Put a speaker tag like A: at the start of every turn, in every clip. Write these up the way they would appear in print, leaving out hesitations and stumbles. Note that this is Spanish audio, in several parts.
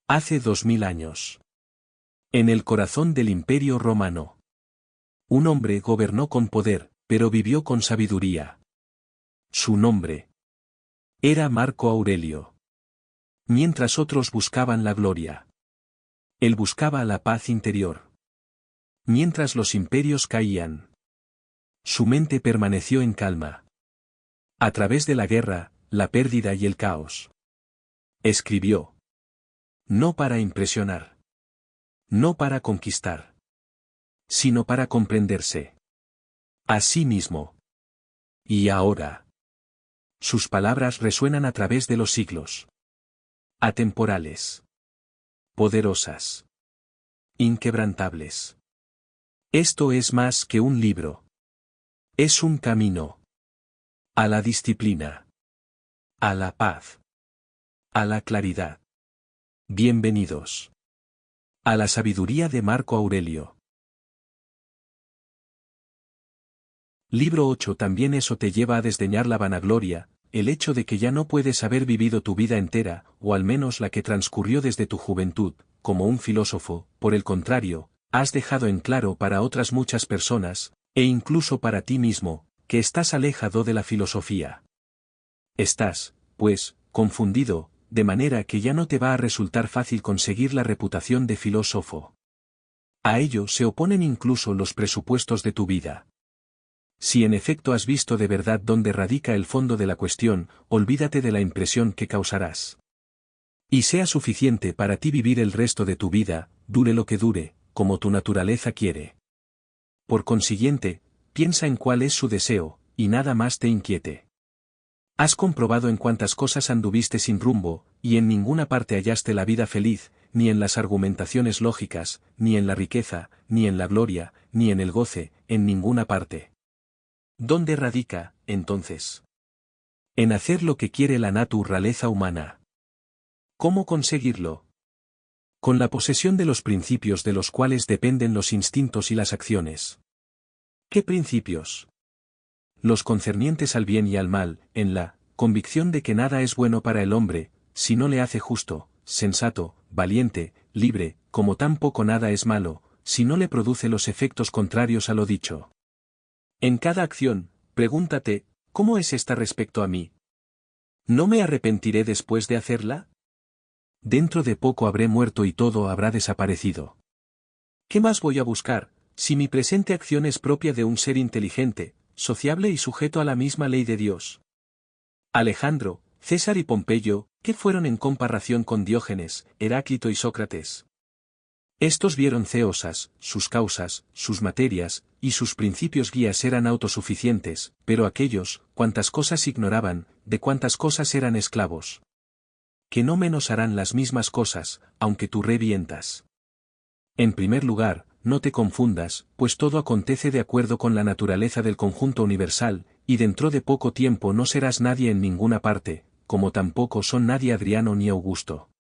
A: Hace 2000 años. En el corazón del Imperio Romano. Un hombre gobernó con poder, pero vivió con sabiduría. Su nombre era Marco Aurelio. Mientras otros buscaban la gloria, él buscaba la paz interior. Mientras los imperios caían, su mente permaneció en calma. A través de la guerra, la pérdida y el caos. Escribió. No para impresionar. No para conquistar. Sino para comprenderse a sí mismo. Y ahora. Sus palabras resuenan a través de los siglos. Atemporales. Poderosas. Inquebrantables. Esto es más que un libro. Es un camino. A la disciplina. A la paz. A la claridad. Bienvenidos. A la sabiduría de Marco Aurelio. Libro 8. También eso te lleva a desdeñar la vanagloria, el hecho de que ya no puedes haber vivido tu vida entera, o al menos la que transcurrió desde tu juventud, como un filósofo. Por el contrario, has dejado en claro para otras muchas personas, e incluso para ti mismo, que estás alejado de la filosofía. Estás, pues, confundido, de manera que ya no te va a resultar fácil conseguir la reputación de filósofo. A ello se oponen incluso los presupuestos de tu vida. Si en efecto has visto de verdad dónde radica el fondo de la cuestión, olvídate de la impresión que causarás. Y sea suficiente para ti vivir el resto de tu vida, dure lo que dure, como tu naturaleza quiere. Por consiguiente, piensa en cuál es su deseo, y nada más te inquiete. Has comprobado en cuántas cosas anduviste sin rumbo, y en ninguna parte hallaste la vida feliz, ni en las argumentaciones lógicas, ni en la riqueza, ni en la gloria, ni en el goce, en ninguna parte. ¿Dónde radica, entonces? En hacer lo que quiere la naturaleza humana. ¿Cómo conseguirlo? Con la posesión de los principios de los cuales dependen los instintos y las acciones. ¿Qué principios? Los concernientes al bien y al mal, en la convicción de que nada es bueno para el hombre, si no le hace justo, sensato, valiente, libre, como tampoco nada es malo, si no le produce los efectos contrarios a lo dicho. En cada acción, pregúntate, ¿cómo es esta respecto a mí? ¿No me arrepentiré después de hacerla? Dentro de poco habré muerto y todo habrá desaparecido. ¿Qué más voy a buscar, si mi presente acción es propia de un ser inteligente, sociable y sujeto a la misma ley de Dios? Alejandro, César y Pompeyo, ¿qué fueron en comparación con Diógenes, Heráclito y Sócrates? Estos vieron ceosas, sus causas, sus materias, y sus principios guías eran autosuficientes, pero aquellos, cuantas cosas ignoraban, de cuantas cosas eran esclavos. Que no menos harán las mismas cosas, aunque tú revientas. En primer lugar, no te confundas, pues todo acontece de acuerdo con la naturaleza del conjunto universal, y dentro de poco tiempo no serás nadie en ninguna parte, como tampoco son nadie Adriano ni Augusto.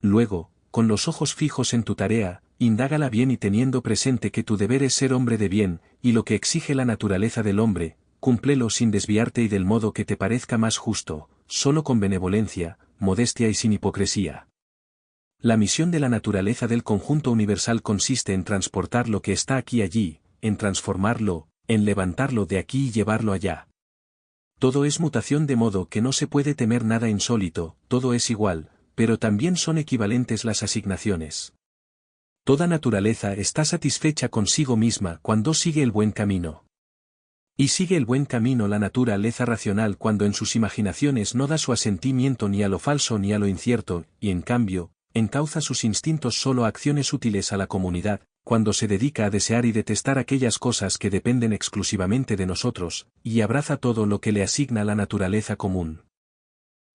A: Luego, con los ojos fijos en tu tarea, indágala bien y teniendo presente que tu deber es ser hombre de bien, y lo que exige la naturaleza del hombre, cúmplelo sin desviarte y del modo que te parezca más justo, solo con benevolencia, modestia y sin hipocresía. La misión de la naturaleza del conjunto universal consiste en transportar lo que está aquí y allí, en transformarlo, en levantarlo de aquí y llevarlo allá. Todo es mutación de modo que no se puede temer nada insólito, todo es igual, pero también son equivalentes las asignaciones. Toda naturaleza está satisfecha consigo misma cuando sigue el buen camino. Y sigue el buen camino la naturaleza racional cuando en sus imaginaciones no da su asentimiento ni a lo falso ni a lo incierto, y en cambio, encauza sus instintos solo a acciones útiles a la comunidad, cuando se dedica a desear y detestar aquellas cosas que dependen exclusivamente de nosotros, y abraza todo lo que le asigna la naturaleza común.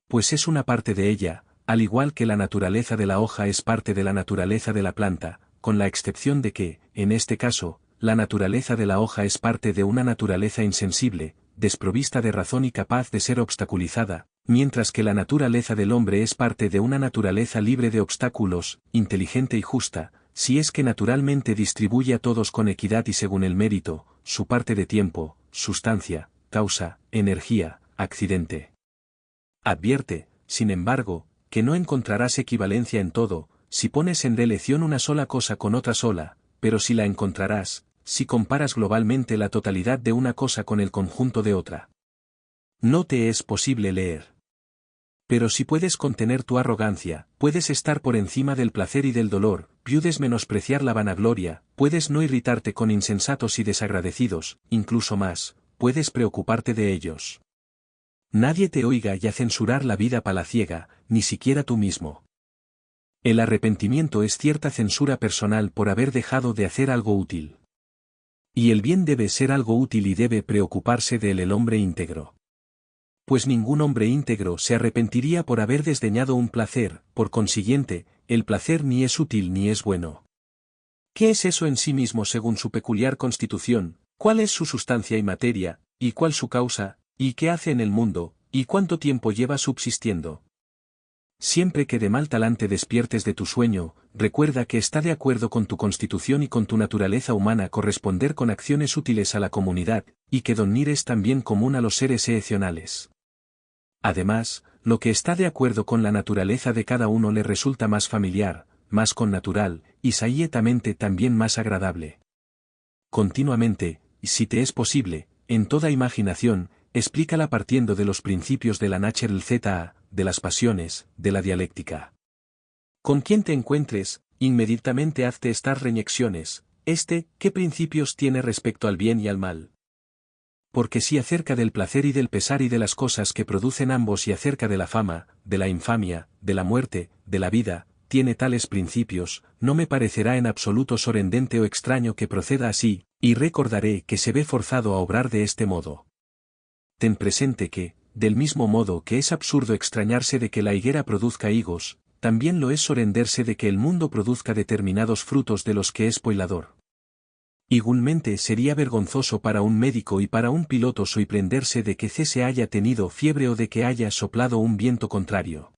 A: Pues es una parte de ella, al igual que la naturaleza de la hoja es parte de la naturaleza de la planta, con la excepción de que, en este caso, la naturaleza de la hoja es parte de una naturaleza insensible, desprovista de razón y capaz de ser obstaculizada, mientras que la naturaleza del hombre es parte de una naturaleza libre de obstáculos, inteligente y justa, si es que naturalmente distribuye a todos con equidad y según el mérito, su parte de tiempo, sustancia, causa, energía, accidente. Advierte, sin embargo, que no encontrarás equivalencia en todo, si pones en relación una sola cosa con otra sola, pero sí la encontrarás, si comparas globalmente la totalidad de una cosa con el conjunto de otra. No te es posible leer. Pero si puedes contener tu arrogancia, puedes estar por encima del placer y del dolor, puedes menospreciar la vanagloria, puedes no irritarte con insensatos y desagradecidos, incluso más, puedes preocuparte de ellos. Nadie te oiga y a censurar la vida palaciega, ni siquiera tú mismo. El arrepentimiento es cierta censura personal por haber dejado de hacer algo útil. Y el bien debe ser algo útil y debe preocuparse de él el hombre íntegro. Pues ningún hombre íntegro se arrepentiría por haber desdeñado un placer, por consiguiente, el placer ni es útil ni es bueno. ¿Qué es eso en sí mismo según su peculiar constitución? ¿Cuál es su sustancia y materia, y cuál su causa, y qué hace en el mundo, y cuánto tiempo lleva subsistiendo? Siempre que de mal talante despiertes de tu sueño, recuerda que está de acuerdo con tu constitución y con tu naturaleza humana corresponder con acciones útiles a la comunidad, y que dormir es también común a los seres excepcionales. Además, lo que está de acuerdo con la naturaleza de cada uno le resulta más familiar, más connatural, y saíetamente también más agradable. Continuamente, y si te es posible, en toda imaginación, explícala partiendo de los principios de la Natural Z, de las pasiones, de la dialéctica. Con quien te encuentres, inmediatamente hazte estas reñexiones, ¿qué principios tiene respecto al bien y al mal? Porque si acerca del placer y del pesar y de las cosas que producen ambos y acerca de la fama, de la infamia, de la muerte, de la vida, tiene tales principios, no me parecerá en absoluto sorprendente o extraño que proceda así, y recordaré que se ve forzado a obrar de este modo. Ten presente que, del mismo modo que es absurdo extrañarse de que la higuera produzca higos, también lo es sorprenderse de que el mundo produzca determinados frutos de los que es poilador. Igualmente sería vergonzoso para un médico y para un piloto sorprenderse de que se haya tenido fiebre o de que haya soplado un viento contrario.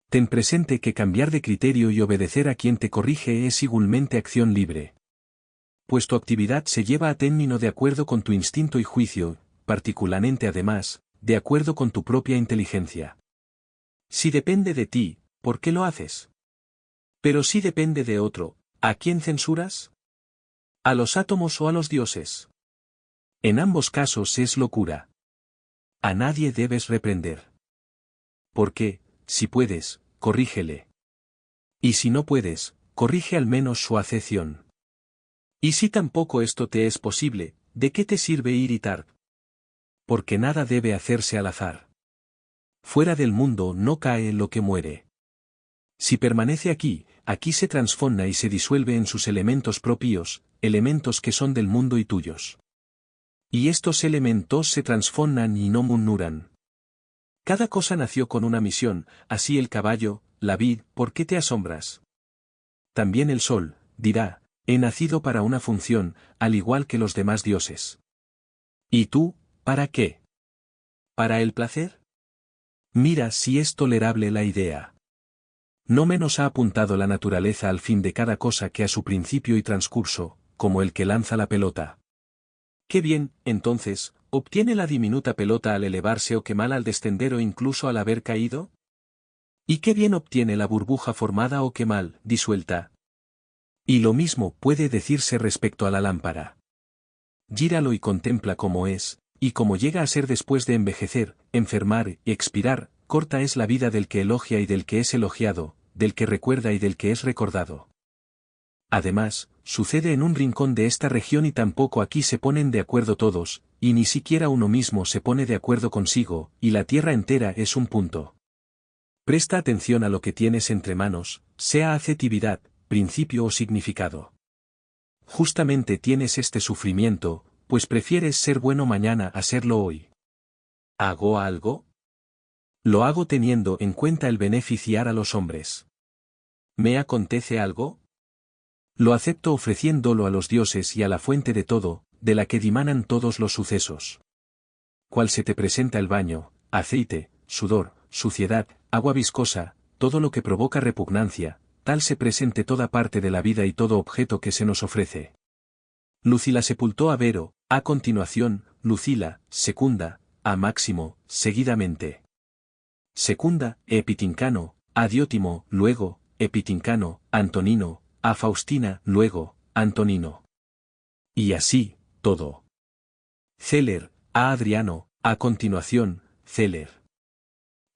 A: Ten presente que cambiar de criterio y obedecer a quien te corrige es igualmente acción libre. Pues tu actividad se lleva a término de acuerdo con tu instinto y juicio, particularmente además, de acuerdo con tu propia inteligencia. Si depende de ti, ¿por qué lo haces? Pero si depende de otro, ¿a quién censuras? ¿A los átomos o a los dioses? En ambos casos es locura. A nadie debes reprender. Porque, si puedes, corrígele. Y si no puedes, corrige al menos su acepción. Y si tampoco esto te es posible, ¿de qué te sirve irritar? Porque nada debe hacerse al azar. Fuera del mundo no cae lo que muere. Si permanece aquí, aquí se transforma y se disuelve en sus elementos propios, elementos que son del mundo y tuyos. Y estos elementos se transforman y no murmuran. Cada cosa nació con una misión, así el caballo, la vid, ¿por qué te asombras? También el sol, dirá, he nacido para una función, al igual que los demás dioses. ¿Y tú, para qué? ¿Para el placer? Mira si es tolerable la idea. No menos ha apuntado la naturaleza al fin de cada cosa que a su principio y transcurso, como el que lanza la pelota. Qué bien, entonces, obtiene la diminuta pelota al elevarse o qué mal al descender o incluso al haber caído? ¿Y qué bien obtiene la burbuja formada o qué mal, disuelta? Y lo mismo puede decirse respecto a la lámpara. Gíralo y contempla cómo es, y cómo llega a ser después de envejecer, enfermar y expirar, corta es la vida del que elogia y del que es elogiado, del que recuerda y del que es recordado. Además, sucede en un rincón de esta región y tampoco aquí se ponen de acuerdo todos, y ni siquiera uno mismo se pone de acuerdo consigo, y la tierra entera es un punto. Presta atención a lo que tienes entre manos, sea afectividad, principio o significado. Justamente tienes este sufrimiento, pues prefieres ser bueno mañana a serlo hoy. ¿Hago algo? Lo hago teniendo en cuenta el beneficiar a los hombres. ¿Me acontece algo? Lo acepto ofreciéndolo a los dioses y a la fuente de todo, de la que dimanan todos los sucesos. Cual se te presenta el baño, aceite, sudor, suciedad, agua viscosa, todo lo que provoca repugnancia, tal se presente toda parte de la vida y todo objeto que se nos ofrece. Lucila sepultó a Vero, a continuación, Lucila, secunda, a Máximo, seguidamente. Secunda, Epitincano, a Diótimo, luego, Epitincano, Antonino, a Faustina, luego, Antonino. Y así, todo. Celer, a Adriano, a continuación, Celer.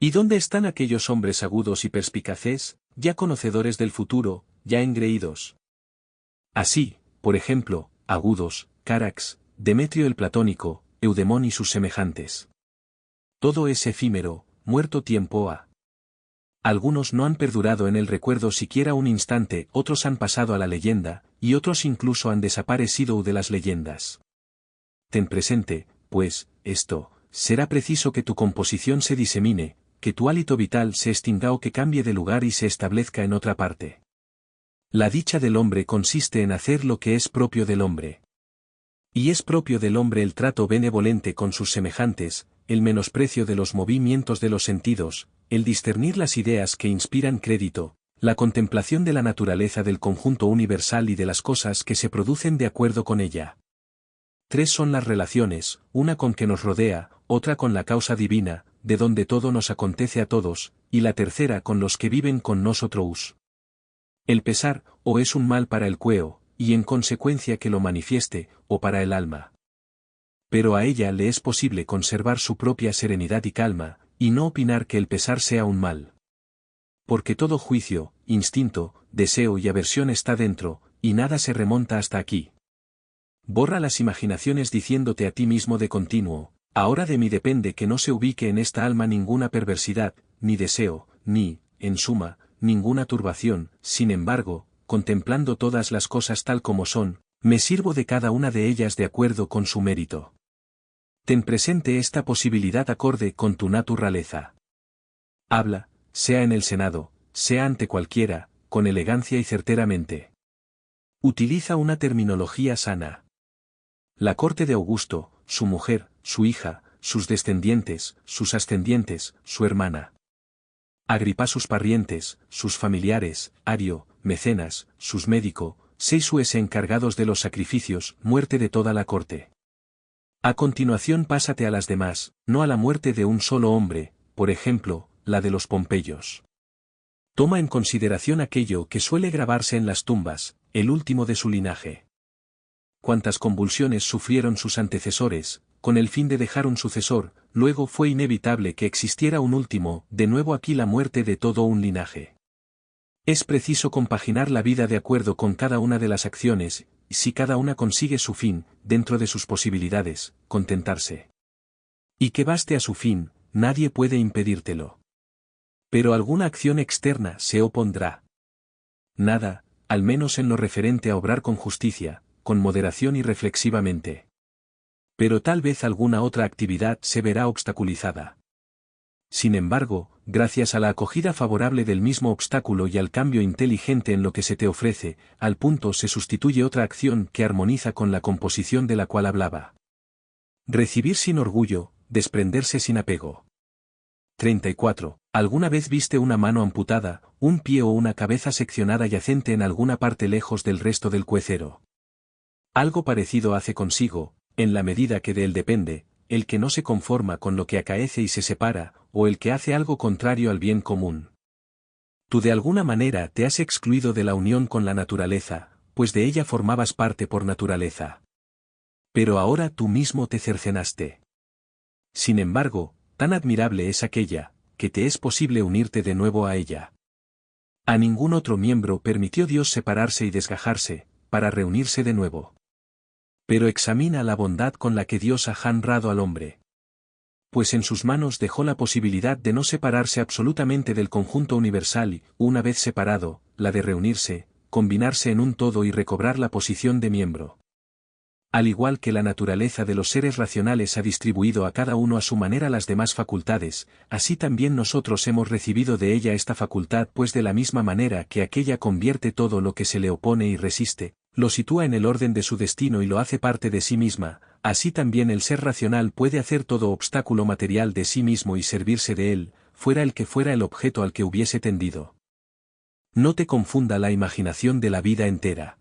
A: ¿Y dónde están aquellos hombres agudos y perspicaces, ya conocedores del futuro, ya engreídos? Así, por ejemplo, agudos, Carax, Demetrio el Platónico, Eudemón y sus semejantes. Todo es efímero, muerto tiempo ha. Algunos no han perdurado en el recuerdo siquiera un instante, otros han pasado a la leyenda, y otros incluso han desaparecido de las leyendas. Ten presente, pues, esto, será preciso que tu composición se disemine, que tu hálito vital se extinga o que cambie de lugar y se establezca en otra parte. La dicha del hombre consiste en hacer lo que es propio del hombre. Y es propio del hombre el trato benevolente con sus semejantes, el menosprecio de los movimientos de los sentidos, el discernir las ideas que inspiran crédito, la contemplación de la naturaleza del conjunto universal y de las cosas que se producen de acuerdo con ella. Tres son las relaciones, una con que nos rodea, otra con la causa divina, de donde todo nos acontece a todos, y la tercera con los que viven con nosotros. El pesar, o es un mal para el cuerpo, y en consecuencia que lo manifieste, o para el alma. Pero a ella le es posible conservar su propia serenidad y calma, y no opinar que el pesar sea un mal. Porque todo juicio, instinto, deseo y aversión está dentro, y nada se remonta hasta aquí. Borra las imaginaciones diciéndote a ti mismo de continuo, ahora de mí depende que no se ubique en esta alma ninguna perversidad, ni deseo, ni, en suma, ninguna turbación. Sin embargo, contemplando todas las cosas tal como son, me sirvo de cada una de ellas de acuerdo con su mérito. Ten presente esta posibilidad acorde con tu naturaleza. Habla, sea en el Senado, sea ante cualquiera, con elegancia y certeramente. Utiliza una terminología sana. La corte de Augusto, su mujer, su hija, sus descendientes, sus ascendientes, su hermana. Agripa sus parientes, sus familiares, Ario, Mecenas, sus médico, seis encargados de los sacrificios, muerte de toda la corte. A continuación pásate a las demás, no a la muerte de un solo hombre, por ejemplo, la de los Pompeyos. Toma en consideración aquello que suele grabarse en las tumbas, el último de su linaje. Cuántas convulsiones sufrieron sus antecesores, con el fin de dejar un sucesor, luego fue inevitable que existiera un último, de nuevo aquí la muerte de todo un linaje. Es preciso compaginar la vida de acuerdo con cada una de las acciones, y si cada una consigue su fin, dentro de sus posibilidades, contentarse. Y que baste a su fin, nadie puede impedírtelo. Pero alguna acción externa se opondrá. Nada, al menos en lo referente a obrar con justicia, con moderación y reflexivamente. Pero tal vez alguna otra actividad se verá obstaculizada. Sin embargo, gracias a la acogida favorable del mismo obstáculo y al cambio inteligente en lo que se te ofrece, al punto se sustituye otra acción que armoniza con la composición de la cual hablaba. Recibir sin orgullo, desprenderse sin apego. 34. ¿Alguna vez viste una mano amputada, un pie o una cabeza seccionada yacente en alguna parte lejos del resto del cuecero? Algo parecido hace consigo, en la medida que de él depende, el que no se conforma con lo que acaece y se separa, o el que hace algo contrario al bien común. Tú de alguna manera te has excluido de la unión con la naturaleza, pues de ella formabas parte por naturaleza. Pero ahora tú mismo te cercenaste. Sin embargo, tan admirable es aquella, que te es posible unirte de nuevo a ella. A ningún otro miembro permitió Dios separarse y desgajarse, para reunirse de nuevo. Pero examina la bondad con la que Dios ha honrado al hombre. Pues en sus manos dejó la posibilidad de no separarse absolutamente del conjunto universal y, una vez separado, la de reunirse, combinarse en un todo y recobrar la posición de miembro. Al igual que la naturaleza de los seres racionales ha distribuido a cada uno a su manera las demás facultades, así también nosotros hemos recibido de ella esta facultad, pues de la misma manera que aquella convierte todo lo que se le opone y resiste, lo sitúa en el orden de su destino y lo hace parte de sí misma, así también el ser racional puede hacer todo obstáculo material de sí mismo y servirse de él, fuera el que fuera el objeto al que hubiese tendido. No te confunda la imaginación de la vida entera.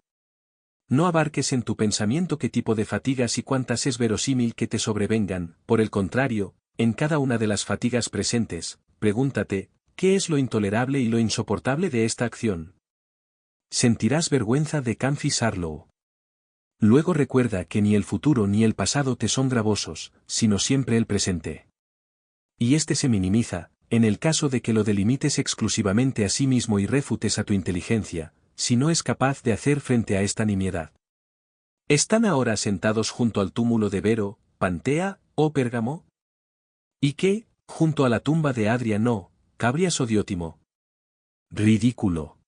A: No abarques en tu pensamiento qué tipo de fatigas y cuántas es verosímil que te sobrevengan, por el contrario, en cada una de las fatigas presentes, pregúntate, ¿Qué es lo intolerable y lo insoportable de esta acción? Sentirás vergüenza de Camfi Sarlow. Luego recuerda que ni el futuro ni el pasado te son gravosos, sino siempre el presente. Y este se minimiza, en el caso de que lo delimites exclusivamente a sí mismo y refutes a tu inteligencia, si no es capaz de hacer frente a esta nimiedad. ¿Están ahora sentados junto al túmulo de Vero, Pantea, o Pérgamo? ¿Y qué, junto a la tumba de Adriano, Cabrias o Diótimo? Ridículo.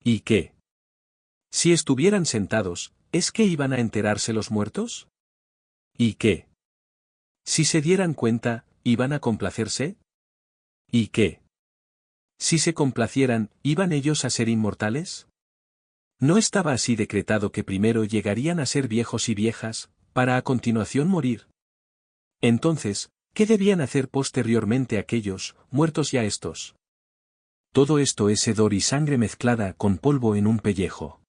A: ¿Y qué? Si estuvieran sentados, ¿es que iban a enterarse los muertos? ¿Y qué? Si se dieran cuenta, ¿iban a complacerse? ¿Y qué? Si se complacieran, ¿iban ellos a ser inmortales? ¿No estaba así decretado que primero llegarían a ser viejos y viejas, para a continuación morir? Entonces, ¿qué debían hacer posteriormente aquellos, muertos ya estos? Todo esto es hedor y sangre mezclada con polvo en un pellejo.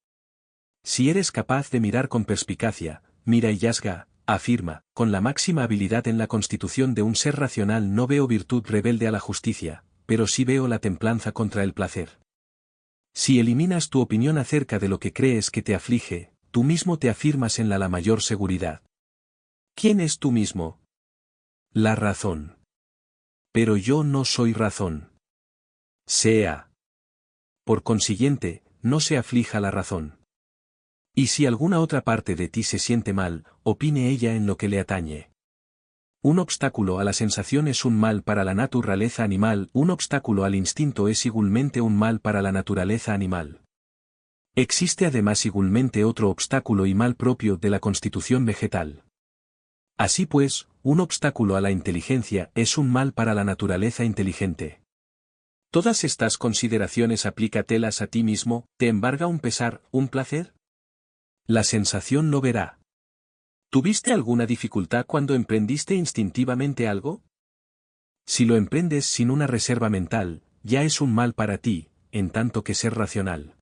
A: Si eres capaz de mirar con perspicacia, mira y yazga, afirma, con la máxima habilidad en la constitución de un ser racional no veo virtud rebelde a la justicia, pero sí veo la templanza contra el placer. Si eliminas tu opinión acerca de lo que crees que te aflige, tú mismo te afirmas en la mayor seguridad. ¿Quién es tú mismo? La razón. Pero yo no soy razón. Sea. Por consiguiente, no se aflija la razón. Y si alguna otra parte de ti se siente mal, opine ella en lo que le atañe. Un obstáculo a la sensación es un mal para la naturaleza animal, un obstáculo al instinto es igualmente un mal para la naturaleza animal. Existe además igualmente otro obstáculo y mal propio de la constitución vegetal. Así pues, un obstáculo a la inteligencia es un mal para la naturaleza inteligente. Todas estas consideraciones aplícatelas a ti mismo, ¿te embarga un pesar, un placer? La sensación lo verá. ¿Tuviste alguna dificultad cuando emprendiste instintivamente algo? Si lo emprendes sin una reserva mental, ya es un mal para ti, en tanto que ser racional.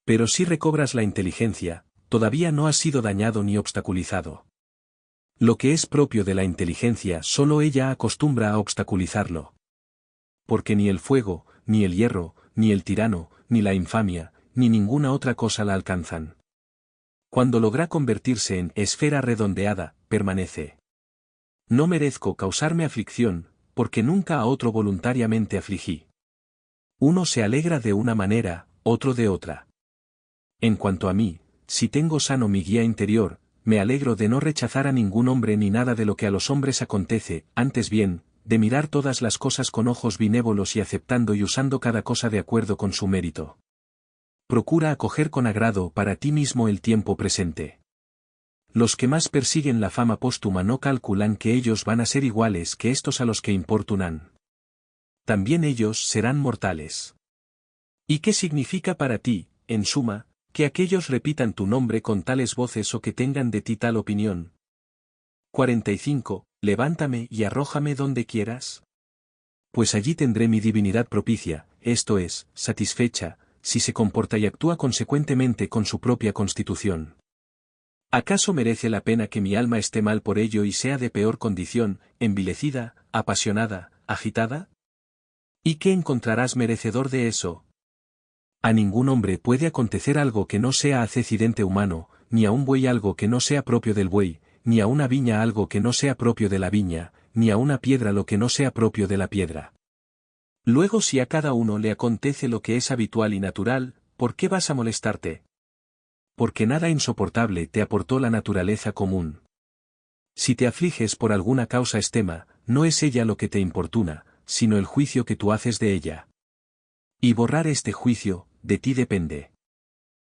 A: Pero si recobras la inteligencia, todavía no has sido dañado ni obstaculizado. Lo que es propio de la inteligencia solo ella acostumbra a obstaculizarlo. Porque ni el fuego, ni el hierro, ni el tirano, ni la infamia, ni ninguna otra cosa la alcanzan. Cuando logra convertirse en esfera redondeada, permanece. No merezco causarme aflicción, porque nunca a otro voluntariamente afligí. Uno se alegra de una manera, otro de otra. En cuanto a mí, si tengo sano mi guía interior, me alegro de no rechazar a ningún hombre ni nada de lo que a los hombres acontece, antes bien, de mirar todas las cosas con ojos benévolos y aceptando y usando cada cosa de acuerdo con su mérito. Procura acoger con agrado para ti mismo el tiempo presente. Los que más persiguen la fama póstuma no calculan que ellos van a ser iguales que estos a los que importunan. También ellos serán mortales. ¿Y qué significa para ti, en suma, que aquellos repitan tu nombre con tales voces o que tengan de ti tal opinión? 45. Levántame y arrójame donde quieras. Pues allí tendré mi divinidad propicia, esto es, satisfecha, si se comporta y actúa consecuentemente con su propia constitución. ¿Acaso merece la pena que mi alma esté mal por ello y sea de peor condición, envilecida, apasionada, agitada? ¿Y qué encontrarás merecedor de eso? A ningún hombre puede acontecer algo que no sea accidente humano, ni a un buey algo que no sea propio del buey, ni a una viña algo que no sea propio de la viña, ni a una piedra lo que no sea propio de la piedra. Luego si a cada uno le acontece lo que es habitual y natural, ¿por qué vas a molestarte? Porque nada insoportable te aportó la naturaleza común. Si te afliges por alguna causa extrema, no es ella lo que te importuna, sino el juicio que tú haces de ella. Y borrar este juicio, de ti depende.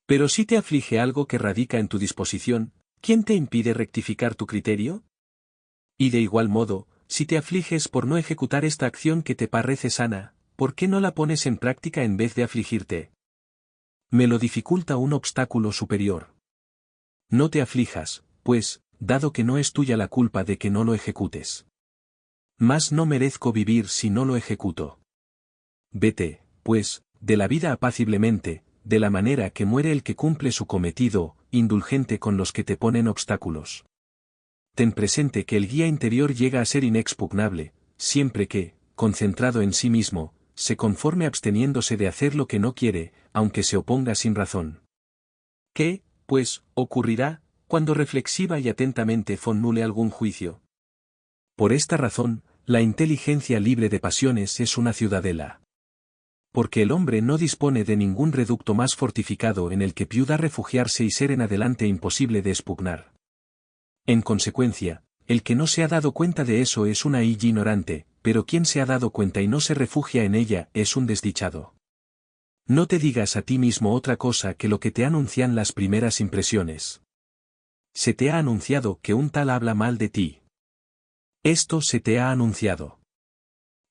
A: Pero si te aflige algo que radica en tu disposición, ¿quién te impide rectificar tu criterio? Y de igual modo, si te afliges por no ejecutar esta acción que te parece sana, ¿por qué no la pones en práctica en vez de afligirte? Me lo dificulta un obstáculo superior. No te aflijas, pues, dado que no es tuya la culpa de que no lo ejecutes. Mas no merezco vivir si no lo ejecuto. Vete, pues, de la vida apaciblemente, de la manera que muere el que cumple su cometido, indulgente con los que te ponen obstáculos. Ten presente que el guía interior llega a ser inexpugnable, siempre que, concentrado en sí mismo, se conforme absteniéndose de hacer lo que no quiere, aunque se oponga sin razón. ¿Qué, pues, ocurrirá, cuando reflexiva y atentamente formule algún juicio? Por esta razón, la inteligencia libre de pasiones es una ciudadela. Porque el hombre no dispone de ningún reducto más fortificado en el que pueda refugiarse y ser en adelante imposible de expugnar. En consecuencia, el que no se ha dado cuenta de eso es una ignorante, pero quien se ha dado cuenta y no se refugia en ella es un desdichado. No te digas a ti mismo otra cosa que lo que te anuncian las primeras impresiones. Se te ha anunciado que un tal habla mal de ti. Esto se te ha anunciado.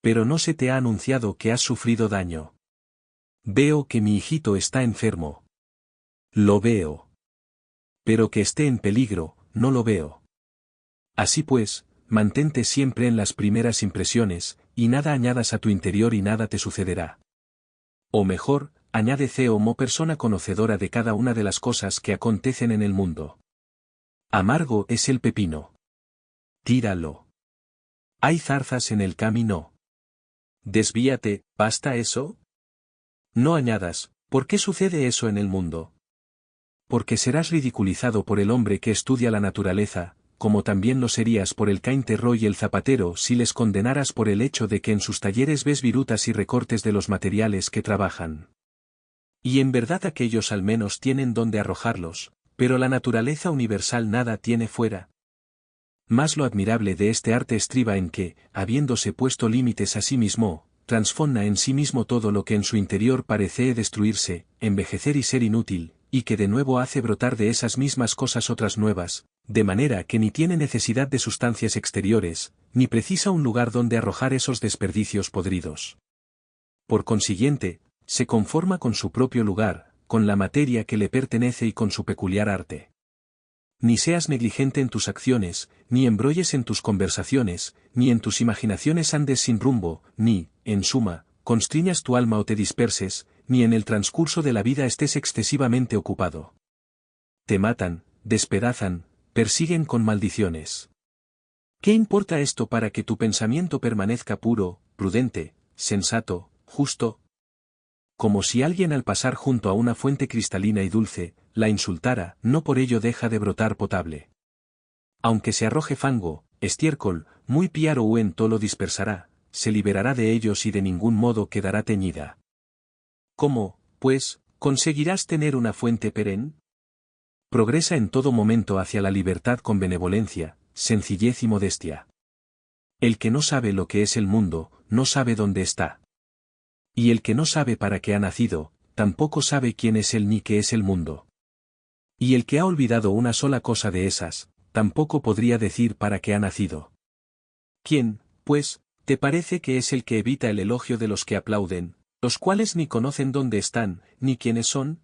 A: Pero no se te ha anunciado que has sufrido daño. Veo que mi hijito está enfermo. Lo veo. Pero que esté en peligro, no lo veo. Así pues, mantente siempre en las primeras impresiones, y nada añadas a tu interior y nada te sucederá. O mejor, añade como persona conocedora de cada una de las cosas que acontecen en el mundo. Amargo es el pepino. Tíralo. Hay zarzas en el camino. Desvíate, ¿basta eso? No añadas, ¿por qué sucede eso en el mundo? Porque serás ridiculizado por el hombre que estudia la naturaleza, como también lo serías por el cainterro y el zapatero si les condenaras por el hecho de que en sus talleres ves virutas y recortes de los materiales que trabajan. Y en verdad aquellos al menos tienen donde arrojarlos, pero la naturaleza universal nada tiene fuera. Más lo admirable de este arte estriba en que, habiéndose puesto límites a sí mismo, transforma en sí mismo todo lo que en su interior parece destruirse, envejecer y ser inútil, y que de nuevo hace brotar de esas mismas cosas otras nuevas, de manera que ni tiene necesidad de sustancias exteriores, ni precisa un lugar donde arrojar esos desperdicios podridos. Por consiguiente, se conforma con su propio lugar, con la materia que le pertenece y con su peculiar arte. Ni seas negligente en tus acciones, ni embrolles en tus conversaciones, ni en tus imaginaciones andes sin rumbo, ni, en suma, constriñas tu alma o te disperses, ni en el transcurso de la vida estés excesivamente ocupado. Te matan, despedazan, persiguen con maldiciones. ¿Qué importa esto para que tu pensamiento permanezca puro, prudente, sensato, justo? Como si alguien al pasar junto a una fuente cristalina y dulce, la insultara, no por ello deja de brotar potable. Aunque se arroje fango, estiércol, muy piar o huento lo dispersará, se liberará de ellos y de ningún modo quedará teñida. ¿Cómo, pues, conseguirás tener una fuente perenne? Progresa en todo momento hacia la libertad con benevolencia, sencillez y modestia. El que no sabe lo que es el mundo, no sabe dónde está. Y el que no sabe para qué ha nacido, tampoco sabe quién es él ni qué es el mundo. Y el que ha olvidado una sola cosa de esas, tampoco podría decir para qué ha nacido. ¿Quién, pues, te parece que es el que evita el elogio de los que aplauden, los cuales ni conocen dónde están, ni quiénes son?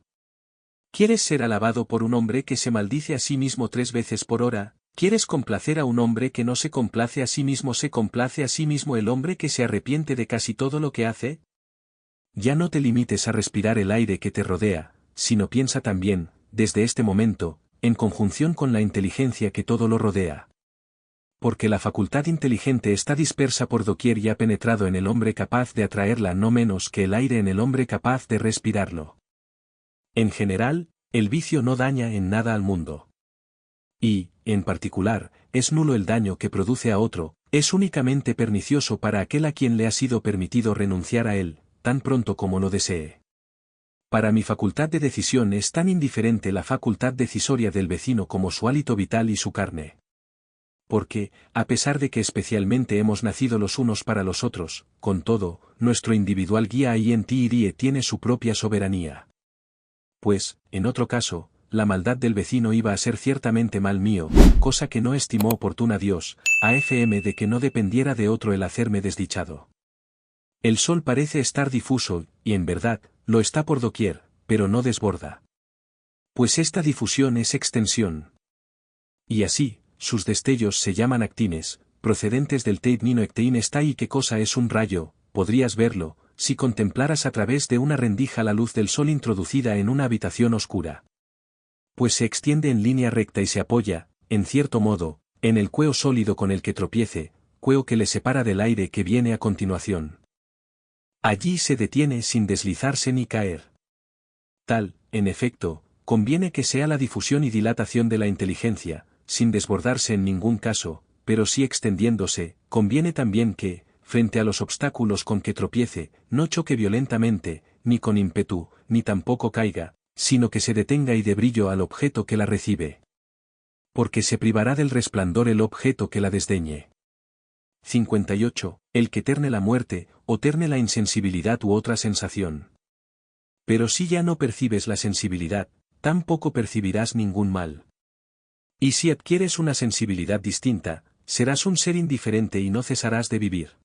A: ¿Quieres ser alabado por un hombre que se maldice a sí mismo 3 veces por hora? ¿Quieres complacer a un hombre que no se complace a sí mismo? ¿Se complace a sí mismo el hombre que se arrepiente de casi todo lo que hace? Ya no te limites a respirar el aire que te rodea, sino piensa también, desde este momento, en conjunción con la inteligencia que todo lo rodea. Porque la facultad inteligente está dispersa por doquier y ha penetrado en el hombre capaz de atraerla no menos que el aire en el hombre capaz de respirarlo. En general, el vicio no daña en nada al mundo. Y, en particular, es nulo el daño que produce a otro, es únicamente pernicioso para aquel a quien le ha sido permitido renunciar a él, tan pronto como lo desee. Para mi facultad de decisión es tan indiferente la facultad decisoria del vecino como su hálito vital y su carne. Porque, a pesar de que especialmente hemos nacido los unos para los otros, con todo, nuestro individual guía y en ti irie tiene su propia soberanía. Pues, en otro caso, la maldad del vecino iba a ser ciertamente mal mío, cosa que no estimó oportuna Dios, a.f.m. de que no dependiera de otro el hacerme desdichado. El sol parece estar difuso, y en verdad, lo está por doquier, pero no desborda. Pues esta difusión es extensión. Y así, sus destellos se llaman actines, procedentes del teit nino ectein está y qué cosa es un rayo, podrías verlo, si contemplaras a través de una rendija la luz del sol introducida en una habitación oscura. Pues se extiende en línea recta y se apoya, en cierto modo, en el cueo sólido con el que tropiece, cueo que le separa del aire que viene a continuación. Allí se detiene sin deslizarse ni caer. Tal, en efecto, conviene que sea la difusión y dilatación de la inteligencia, sin desbordarse en ningún caso, pero sí extendiéndose. Conviene también que, frente a los obstáculos con que tropiece, no choque violentamente, ni con ímpetu, ni tampoco caiga, sino que se detenga y dé brillo al objeto que la recibe. Porque se privará del resplandor el objeto que la desdeñe. 58. El que terne la muerte, o terne la insensibilidad u otra sensación. Pero si ya no percibes la sensibilidad, tampoco percibirás ningún mal. Y si adquieres una sensibilidad distinta, serás un ser indiferente y no cesarás de vivir.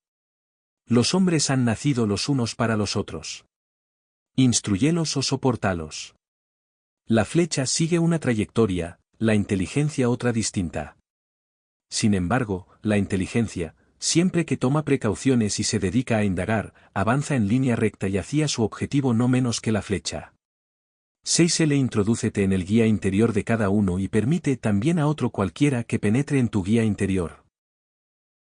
A: Los hombres han nacido los unos para los otros. Instruyelos o soportalos. La flecha sigue una trayectoria, la inteligencia otra distinta. Sin embargo, la inteligencia, siempre que toma precauciones y se dedica a indagar, avanza en línea recta y hacia su objetivo no menos que la flecha. 6. Introdúcete en el guía interior de cada uno y permite también a otro cualquiera que penetre en tu guía interior.